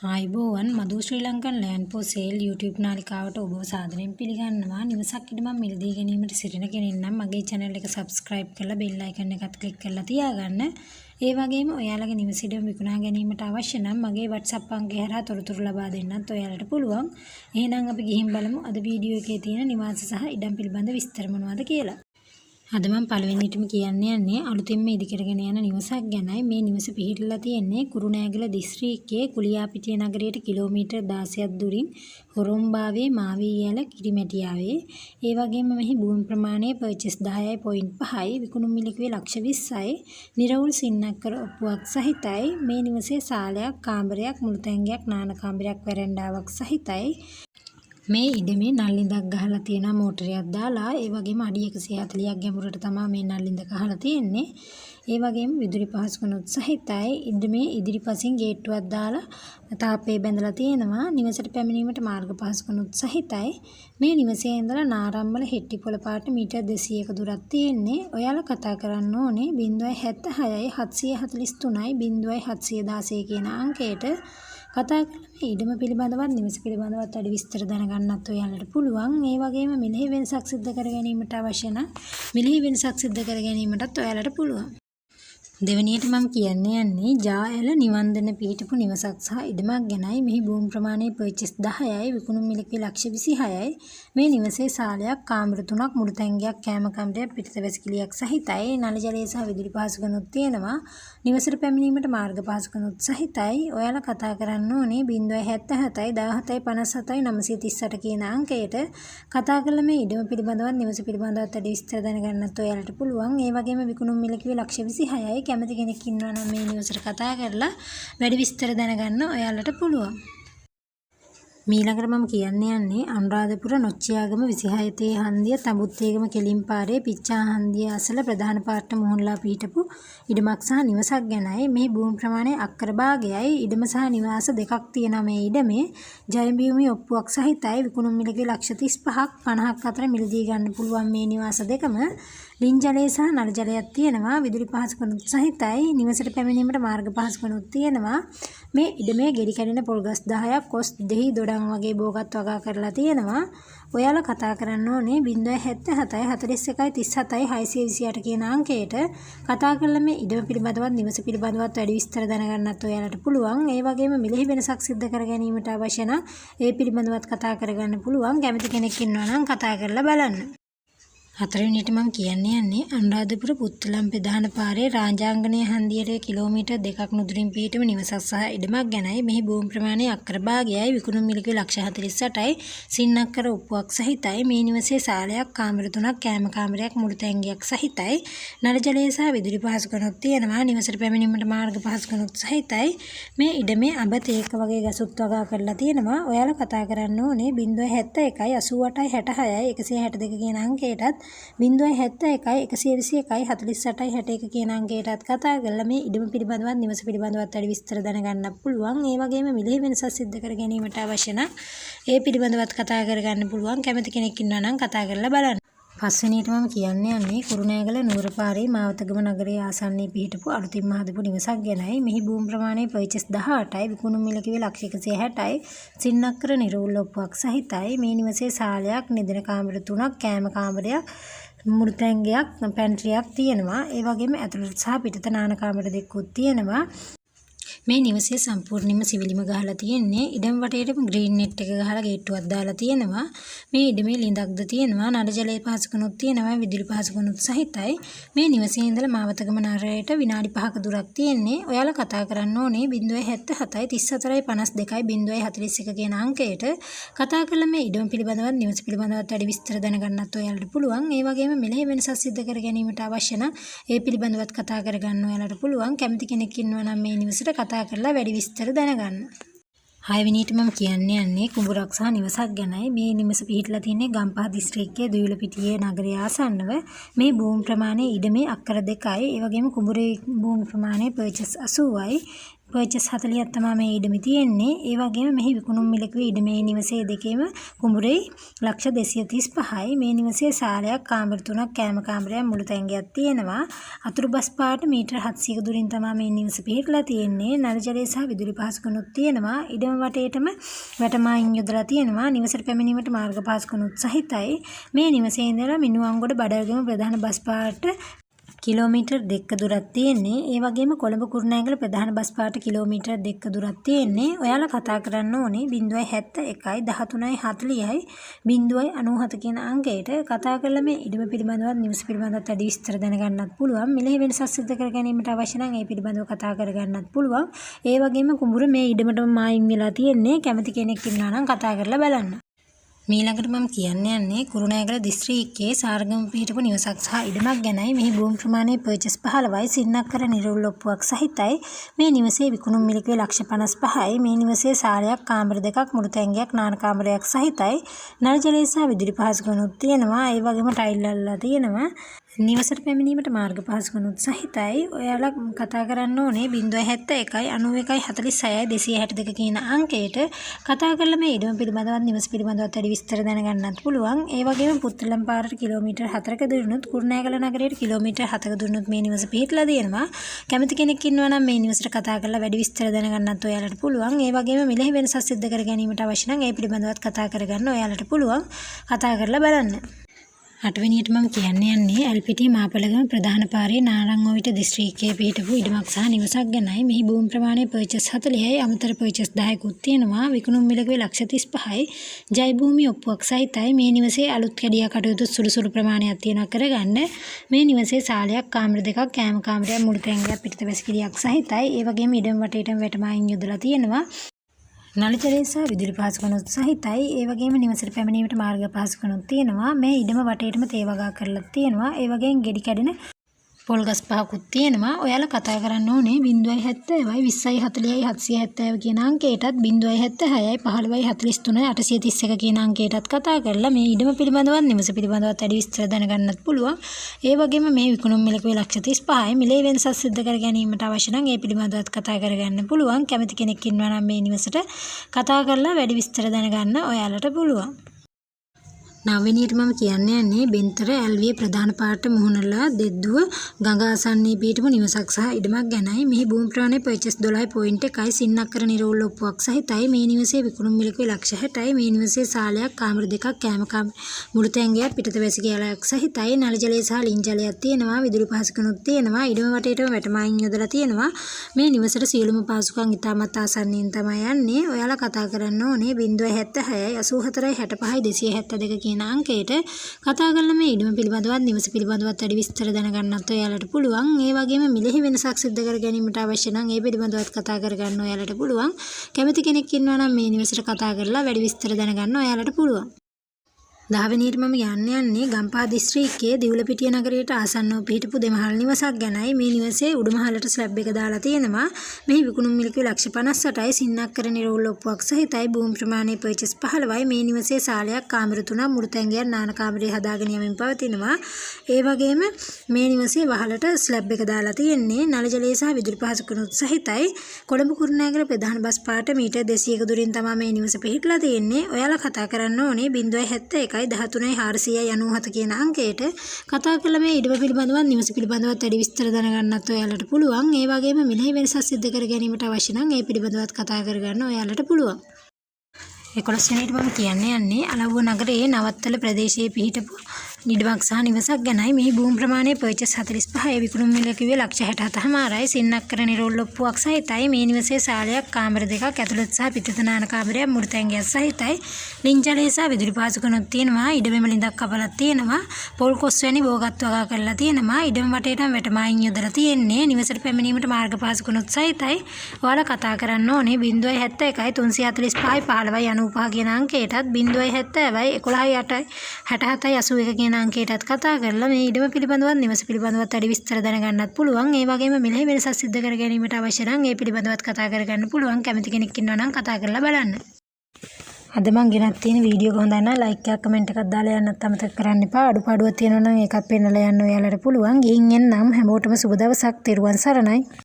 ආයුබෝවන් Madhu Sri Lankan land for sale YouTube නාලිකාවට ඔබව සාදරයෙන් පිළිගන්නවා. නිවසක් ඉදමන් මිලදී ගැනීමට සිටින කෙනෙක් නම් මගේ channel එක subscribe කරලා bell icon එකත් click කරලා තියාගන්න. ඒ වගේම ඔයාලගේ නිවස ඉඩම විකුණා ගැනීමට අවශ්‍ය නම් මගේ WhatsApp අංකය හරහා තොරතුරු ලබා දෙන්නත් ඔයාලට පුළුවන්. එහෙනම් අපි ගිහින් බලමු අද වීඩියෝ එකේ තියෙන නිවාස සහ ඉඩම් පිළිබඳ විස්තර මොනවද කියලා. අද මම පළවෙනිටම කියන්න යන්නේ අලුතින්ම ඉදිකරගෙන යන නිවසක් ගැනයි. මේ නිවස පිහිටලා තියෙන්නේ කුරුණෑගල දිස්ත්‍රික්කයේ කුලියාපිටිය නගරයට කිලෝමීටර් 16ක් දුරින් හොරොම්බාවේ මාවීයල කිරිමැටියාවේ. ඒ වගේම මෙහි භූමි ප්‍රමාණය පර්චේස් 10.5යි, විකුණුම් මිලකුවේ ලක්ෂ 20යි, නිරවුල් සින්නක්කර ඔප්පුවක් සහිතයි. මේ නිවසේ සාලයක්, කාමරයක්, මුළුතැන්ගයක්, නාන කාමරයක්, වරණ්ඩාවක් සහිතයි. මේ ඉඩමේ නල්ලිඳක් ගහලා තියෙනවා මෝටරයක් දාලා. ඒ වගේම අඩි 140ක් ගැඹුරට තමයි මේ නල්ලිඳ ගහලා තියෙන්නේ. ඒ වගේම විදුලි පහසුකම්ත් සහිතයි. ඉඩමේ ඉදිරිපසින් ගේට්ටුවක් දාලා තාප්පේ බැඳලා තියෙනවා. නිවසට පැමිණීමට මාර්ග පහසුකම්ත් සහිතයි. මේ නිවසේ ඉඳලා නාරම්බල හෙට්ටිපොළ පාට මීටර් 200ක දුරක් තියෙන්නේ. ඔයාලා කතා කරන්න ඕනේ 076යි 743යි 0716 කියන අංකයට. කතා කරලා මේ ඉඩම පිළිබඳවත් නිවස පිළිබඳවත් අඩි විස්තර දැනගන්නත් ඔයාලට පුළුවන්. ඒ වගේම මිලෙහි වෙනසක් සිදු කර ගැනීමට අවශ්‍ය නම් මිලෙහි වෙනසක් සිදු කර ගැනීමටත් ඔයාලට පුළුවන්. දෙවැනියට මම කියන්න යන්නේ ජාඇල නිවන්දන පිහිටපු නිවසක් සහ ඉඩමක් ගැනයි. මෙහි භූමි ප්‍රමාණය පර්චේස් 10යි, විකුණුම් මිලකුවේ ලක්ෂ 26යි. මේ නිවසේ සාලයක්, කාමර 3ක්, මුළුතැන්ගයක්, කෑම කාමරයක්, පිටත වැසිකිළියක් සහිතයි. නල ජලය සහ විදුලි පහසුකම්ත් තියෙනවා. නිවසට පැමිණීමට මාර්ග පහසුකම්ත් සහිතයි. ඔයාලා කතා කරන්න ඕනේ 077යි 17යි 57යි 938 කියන අංකයට. කතා කරලා මේ ඉඩම පිළිබඳවත් නිවස පිළිබඳවත් අඩි විස්තර දැනගන්නත් ඔයාලට පුළුවන්. ඒ වගේම විකුණුම් මිලකුවේ ලක්ෂ 26යි. කැමති කෙනෙක් ඉන්නවා නම් මේ නිවසට කතා කරලා වැඩි විස්තර දැනගන්න ඔයාලට පුළුවන්. මීළඟට මම කියන්න යන්නේ අනුරාධපුර නොච්චියාගම 26 හන්දිය තඹුත්තේගම කෙලින් පාරේ පිච්චා හන්දිය අසල ප්‍රධාන පාරට මුහුණලා පිහිටපු ඉඩමක් සහ නිවසක් ගැනයි. මේ භූමි ප්‍රමාණය අක්කර භාගයයි. ඉඩම සහ නිවාස දෙකක් තියෙනවා මේ ඉඩමේ. ජයභූමි ඔප්පුවක් සහිතයි. විකුණුම් මිලකුවේ ලක්ෂ 35ක් 50ක් අතර මිලදී ගන්න පුළුවන් මේ නිවාස දෙකම. ලින් ජලය සහ නල ජලයක් තියෙනවා. විදුලි පහසුකම්ත් සහිතයි. නිවසට පැමිණීමට මාර්ග පහසුකම්ත් තියෙනවා. මේ ඉඩමේ ගෙඩි කැඩෙන පොල් ගස් 10ක් කොස් දෙහි දොඩම් වගේ බෝගත් වගා කරලා තියෙනවා. ඔයාලා කතා කරන්න ඕනේ 077යි 41යි 37යි 628 කියන අංකයට. කතා කරලා මේ ඉඩම පිළිබඳවත් නිවස පිළිබඳවත් වැඩි විස්තර දැනගන්නත් ඔයාලට පුළුවන්. ඒ වගේම මිලෙහි වෙනසක් සිදු කර ගැනීමට අවශ්‍ය නම් ඒ පිළිබඳවත් කතා කරගන්න පුළුවන්. කැමති කෙනෙක් ඉන්නවා නම් කතා කරලා බලන්න. හතරවෙනිට මම කියන්න යන්නේ අනුරාධපුර පුත්තලම් ප්‍රධාන පාරේ රාජාංගනය හන්දියට කිලෝමීටර් 2ක් නුදුරින් පිහිටම නිවසක් සහ ඉඩමක් ගැනයි. මෙහි භූමි ප්‍රමාණය අක්කර භාගයයි. විකුණුම් මිලකුවේ ලක්ෂ 48යි. සින්නක්කර ඔප්පුවක් සහිතයි. මේ නිවසේ සාලයක්, කාමර 3ක්, කෑම කාමරයක්, මුළුතැන්ගයක් සහිතයි. නල ජලය සහ විදුලි පහසුකම්ත් තියෙනවා. නිවසට පැමිණීමට මාර්ග පහසුකම්ත් සහිතයි. මේ ඉඩමේ අඹ තේක වගේ ගසුත් වගා කරලා තියෙනවා. ඔයාලා කතා කරන්න ඕනේ 071යි 88යි 66යි 162 කියන අංකයටත් 071යි 121යි 48යි 61 කියන අංකයටත් කතා කරලා මේ ඉඩම පිළිබඳවත් නිවස පිළිබඳවත් වැඩි විස්තර දැනගන්න පුළුවන්. ඒ වගේම මිලෙහි වෙනසක් සිදු කර ගැනීමට අවශ්‍ය නම් ඒ පිළිබඳවත් කතා කරගන්න පුළුවන්. කැමති කෙනෙක් ඉන්නවා නම් කතා කරලා බලන්න. පස්වෙනියට මම කියන්න යන්නේ කුරුණෑගල නුවරපාරේ මාවතගම නගරයේ ආසන්නයේ පිහිටපු අලුතින්ම හදපු නිවසක් ගැනයි. මෙහි භූමි ප්‍රමාණය පර්චේස් 18යි, විකුණුම් මිලකුවේ ලක්ෂ 160යි, සින්නක්කර නිරවුල් ඔප්පුවක් සහිතයි. මේ නිවසේ සාලයක්, නිදන කාමර 3ක්, කෑම කාමරයක්, මුළුතැන්ගයක්, පැන්ට්‍රියක් තියෙනවා. ඒ වගේම ඇතුළත සහ පිටත නාන කාමර දෙකකුත් තියෙනවා. මේ නිවසේ සම්පූර්ණයෙන්ම සිවිලිම ගහලා තියෙන්නේ. ඉඩම් වටේටම ග්‍රීන් නෙට් එක ගහලා ගේට්ටුවක් දාලා තියෙනවා. මේ ඉඩමේ ලිඳක්ද තියෙනවා. නල ජලය පහසුකම්ත් තියෙනවා. විදුලි පහසුකම්ත් සහිතයි. මේ නිවසේ ඉඳලා මාවතගම නගරයට විනාඩි 5ක දුරක් තියෙන්නේ. ඔයාලා කතා කරන්න ඕනේ 077යි 34යි 52යි 041 කියන අංකයට. කතා කරලා මේ ඉඩම පිළිබඳවත් නිවස පිළිබඳවත් වැඩි විස්තර දැනගන්නත් ඔයාලට පුළුවන්. ඒ වගේම මිලෙහි වෙනසක් සිදු කර ගැනීමට අවශ්‍ය නම් ඒ පිළිබඳවත් කතා කරගන්න ඔයාලට පුළුවන්. කැමති කෙනෙක් ඉන්නවා නම් මේ නිවසට කතා කරලා වැඩි විස්තර දැනගන්න. 6 වෙනියට මම කියන්න යන්නේ කුඹුරක් සහ නිවසක් ගැනයි. මේ නිවස පිහිටලා තියෙන්නේ ගම්පහ දිස්ත්‍රික්කයේ දුවිලපිටියේ නගරය ආසන්නව. මේ භූමි ප්‍රමාණය ඉඩමේ අක්කර 2යි. ඒ වගේම කුඹුරේ භූමි ප්‍රමාණය පර්චේස් 80යි. පර්චස් 40ක් තමයි මේ ඉඩමේ තියෙන්නේ. ඒ වගේම මෙහි විකුණුම් මිලකුවේ ඉඩමේ නිවසේ දෙකේම කුඹුරේ ලක්ෂ 235යි. මේ නිවසේ සාලයක්, කාමර 3ක්, කෑම කාමරයක්, මුළු තැන්ගයක් තියෙනවා. අතුරු බස් පාට මීටර 700ක දුරින් තමයි මේ නිවස පිහිටලා තියෙන්නේ. නල ජලය සහ විදුලි පහසුකම්ුත් තියෙනවා. ඉඩම වටේටම වැටමායින් යොදලා තියෙනවා. නිවසට පැමිණීමට මාර්ග පහසුකම්ුත් සහිතයි. මේ නිවසේ ඉඳලා මිනුවන්ගොඩ බඩගම ප්‍රධාන බස් පාට කිලෝමීටර් 2ක දුරක් තියෙන්නේ. ඒ වගේම කොළඹ කුරුණෑගල ප්‍රධාන බස් පාට කිලෝමීටර් 2ක දුරක් තියෙන්නේ. ඔයාලා කතා කරන්න ඕනේ 071 13යි 40යි 097 කියන අංකයට කතා කරලා මේ ඉඩම පිළිබඳව නිවස පිළිබඳව වැඩි විස්තර දැනගන්නත් පුළුවන්. මිලේ වෙනසක් සිදු කර ගැනීමට අවශ්‍ය නම් ඒ පිළිබඳව කතා කරගන්නත් පුළුවන්. ඒ වගේම කුඹුර මේ ඉඩමටම මායිම් වෙලා තියෙන්නේ. කැමති කෙනෙක් ඉන්නවා නම් කතා කරලා බලන්න. මීළඟට මම කියන්න යන්නේ කුරුණෑගල දිස්ත්‍රික්කයේ සාරගම පිහිටපු නිවසක් සහ ඉඩමක් ගැනයි. මෙහි භූමි ප්‍රමාණය පර්චස් 15යි. සින්නක්කර නිරවුල් ඔප්පුවක් සහිතයි. මේ නිවසේ විකුණුම් මිලකුවේ ලක්ෂ 55යි. මේ නිවසේ සාලයක්, කාමර 2ක්, මුළු තැන්ගයක්, නාන කාමරයක් සහිතයි. නල ජලය සහ විදුලි පහසුකම්ුත් තියෙනවා. ඒ වගේම ටයිල් අල්ලලා තියෙනවා. නිවසට පැමිණීමට මාර්ග පහසුකම්ුත් සහිතයි. ඔයාලා කතා කරන්න ඕනේ 071 91 46යි 262 කියන අංකයට කතා කරලා මේ ඉඩම පිළිබඳව නිවස පිළිබඳව වැඩි විස්තර දැනගන්නත් පුළුවන්. ඒ වගේම පුත්තලම් පාරට කිලෝමීටර් 4ක දුරනුත් කුරුණෑගල නගරයට කිලෝමීටර් 7ක දුරනුත් මේ නිවස පිහිටලා තියෙනවා. කැමති කෙනෙක් ඉන්නවා නම් මේ නිවසට කතා කරලා වැඩි විස්තර දැනගන්නත් ඔයාලට පුළුවන්. ඒ වගේම මිලෙහි වෙනසක් සිදු කර ගැනීමට අවශ්‍ය නම් ඒ පිළිබඳවත් කතා කරගන්න ඔයාලට පුළුවන්. කතා කරලා බලන්න. 8 වෙනියට මම කියන්න යන්නේ ඇල්පිටිය මාපලගම ප්‍රධාන පාරේ නාරංගෝවිත දිස්ත්‍රික්කයේ පිහිටපු ඉඩමක් සහ නිවසක් ගැනයි. මෙහි භූමි ප්‍රමාණය පර්චස් 40යි. අමතර පර්චස් 10කුත් තියෙනවා. විකුණුම් මිලකුවේ ලක්ෂ 35යි. ජය භූමි ඔප්පුවක් සහිතයි. මේ නිවසේ අලුත් කැඩියා කටයුතු සුළු ප්‍රමාණයක් තියෙනවා කරගන්න. මේ නිවසේ සාලයක්, කාමර 2ක්, කෑම කාමරයක්, මුළු තැන්ගයක්, පිටත වැසිකිළියක් සහිතයි. ඒ වගේම ඉඩම වටේටම වැටමායින් යොදලා තියෙනවා. නල ජලය සහ විදුලි පහසුකම්ුත් සහිතයි. ඒ වගේම නිවසට පැමිණීමට මාර්ග පහසුකම්ුත් තියෙනවා. මේ ඉඩම වටේටම තේ වගා කරලා තියෙනවා. ඒ වගේම ගෙඩි කැඩෙන පොල් ගස් පහකුත් තියෙනවා. ඔයාලා කතා කරන්න ඕනේ 070යි 20යි 40යි 770 කියන අංකයටත් 076යි 15යි 43යි 831 කියන අංකයටත් කතා කරලා මේ ඉඩම පිළිබඳව නිවස පිළිබඳව වැඩි විස්තර දැනගන්නත් පුළුවන්. ඒ වගේම මේ විකුණුම් මිලකුවේ ලක්ෂ 35යි. මිලේ වෙනසක් සිදු කර ගැනීමට අවශ්‍ය නම් ඒ පිළිබඳවත් කතා කරගන්න පුළුවන්. කැමති කෙනෙක් ඉන්නවා නම් මේ නිවසට කතා කරලා වැඩි විස්තර දැනගන්න ඔයාලට පුළුවන්. 9 වෙනියට මම කියන්න යන්නේ බෙන්තර ඇල්විය ප්‍රධාන පාට මුහුණලා දෙද්දුව ගඟ ආසන්නයේ පිහිටපු නිවසක් සහ ඉඩමක් ගැනයි. මෙහි භූමි ප්‍රමාණය පර්චස් 12.1යි. සින්නක්කර නිරවුල් ඔප්පුවක් සහිතයි. මේ නිවසේ විකුණුම් මිලකුවේ ලක්ෂ 60යි. මේ නිවසේ සාලයක්, කාමර 2ක්, කෑම කාමර, මුළු තැන්ගයක්, පිටත වැසිකිළියක් සහිතයි. නල ජලය සහ ලින් ජලයක් තියෙනවා. විදුලි පහසුකම්ුත් තියෙනවා. ඉඩම වටේටම වැටමායින් යොදලා තියෙනවා. මේ නිවසට සියලුම පහසුකම් ඉතාමත් ආසන්නයෙන් තමයි යන්නේ. ඔයාලා කතා කරන්න ඕනේ 076යි 84යි 65යි 272 කියන අංකයට කතා කරලා මේ ඉඩම පිළිබඳවත් නිවස පිළිබඳවත් වැඩි විස්තර දැනගන්නත් ඔයාලට පුළුවන්. ඒ වගේම මිලෙහි වෙනසක් සිදු කර ගැනීමට අවශ්‍ය නම් ඒ පිළිබඳවත් කතා කරගන්න ඔයාලට පුළුවන්. කැමති කෙනෙක් ඉන්නවා නම් මේ නිවසට කතා කරලා වැඩි විස්තර දැනගන්න ඔයාලට පුළුවන්. 10 වෙනියට මම යන්නේ ගම්පහ දිස්ත්‍රික්කයේ දිවුලපිටිය නගරයට ආසන්නව පිහිටපු දෙමහල් නිවසක් ගැනයි. මේ නිවසේ උඩුමහලට ස්ලැබ් එක දාලා තියෙනවා. මෙහි විකුණුම් මිලකුවේ ලක්ෂ 58යි. සින්නක්කර නිරවුල් ඔප්පුවක් සහිතයි. භූමි ප්‍රමාණය පර්චස් 15යි. මේ නිවසේ සාලයක්, කාමර 3ක්, මුළු තැන්ගයක්, නාන කාමරය හදාගෙන යමින් පවතිනවා. ඒ වගේම මේ නිවසේ වහලට ස්ලැබ් එක දාලා තියෙන්නේ. නල ජලය සහ විදුලි පහසුකම්ුත් සහිතයි. කොළඹ කුරුණෑගල ප්‍රධාන බස් පාට මීටර් 200ක දුරින් තමයි මේ නිවස පිහිටලා තියෙන්නේ. ඔයාලා කතා කරන්න ඕනේ 071 13යි 497 කියන අංකයට කතා කරලා මේ ඉඩම පිළිබඳව නිවස පිළිබඳව වැඩි විස්තර දැනගන්නත් ඔයාලට පුළුවන්. ඒ වගේම මිලේ වෙනසක් සිදු කර ගැනීමට අවශ්‍ය නම් ඒ පිළිබඳවත් කතා කරගන්න ඔයාලට පුළුවන්. 11 වෙනියට මම කියන්න යන්නේ අලව්ව නගරයේ නවත්තල ප්‍රදේශයේ පිහිටපු ඉඩමක් සහ නිවසක් ගැනයි. මෙහි භූමි ප්‍රමාණය පර්චස් 45යි. විකුණුම් මිලකුවේ ලක්ෂ 67මාරයි. සින්නක්කර නිරවුල් ඔප්පුවක් සහිතයි. මේ නිවසේ සාලයක්, කාමර 2ක්, ඇතුළත සහ පිටත නාන කාමරයක්, මුළු තැන්ගයක් සහිතයි. ලින් ජලය සහ විදුලි පහසුකම්ුත් තියෙනවා. ඉඩමෙම ලිඳක් කපලා තියෙනවා. පොල් කොස් වැනි බෝගත් වගා කරලා තියෙනවා. ඉඩම වටේටම වැටමායින් යොදලා තියෙන්නේ. නිවසට පැමිණීමට මාර්ග පහසුකම්ුත් සහිතයි. ඔයාලා කතා කරන්න ඕනේ 071 345යි 15යි 95 කියන අංකයටත් 070යි 11යි 8යි 67යි 81 කියන අංකයටත් කතා කරලා මේ ඉඩම පිළිබඳවත් නිවස පිළිබඳවත් වැඩි විස්තර දැනගන්නත් පුළුවන්. ඒ වගේම මිලෙහි වෙනසක් සිදු කර ගැනීමට අවශ්‍ය නම් ඒ පිළිබඳවත් කතා කරගන්න පුළුවන්. කැමති කෙනෙක් ඉන්නවා නම් කතා කරලා බලන්න. අද මම ගෙනත් තියෙන වීඩියෝ එක හොඳයි නම් ලයික් එකක් කමෙන්ට් එකක් දාලා යන්නත් අමතක කරන්න එපා. අඩුපාඩුවක් තියෙනවා නම් ඒකත් පෙන්නලා යන්න ඔයාලට පුළුවන්. ගිහින් එන්නම්. හැමෝටම සුබ දවසක්. තෙරුවන් සරණයි.